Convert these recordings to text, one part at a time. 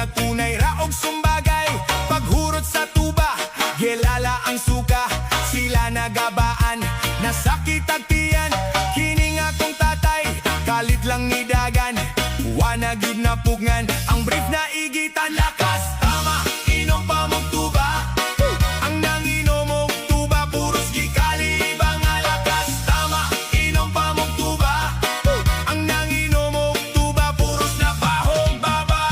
tunay raog sumbagay. Paghurot sa tuba, gelala ang suka. Sila nagabaan, nasakit at tiyan. Kining akong tatay, kalit lang ni dagan. Wanag yun na pugngan, ang brief na igitan. Lakas, tama, inom pa mong tuba. Ang nanginom mong tuba, puros gikali iba nga. Lakas, tama, inom pa mong tuba. Ang nanginom mong tuba, puros na bahong baba.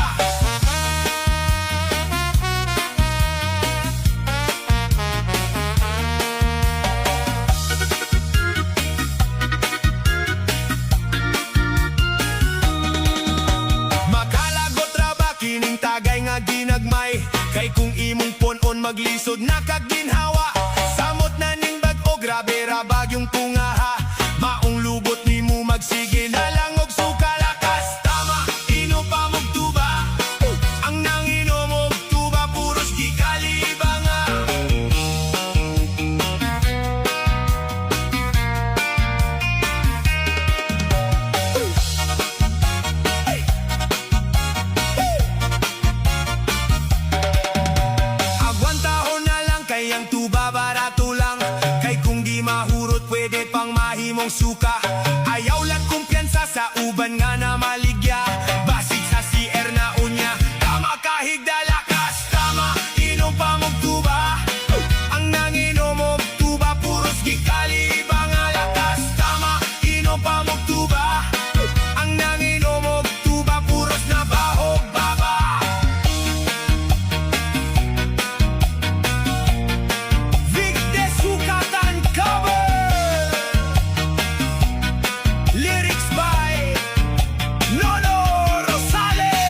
Makalagot ra ba kining tagay nga ginagmay? Kay kung imong punon maglisod na kaginhawa. Samot na ning bag-o, grabe ra bagyong tungaha. Maong lubot ni mo magsige na lang og suka. Lakas, tama, inom pa mong tuba. Ang nanginom mong tuba, puros gikali iba nga. Agwantahon na lang kay ang tuba barato lang. Kay kung di mahurot pwede pang mahimong suka.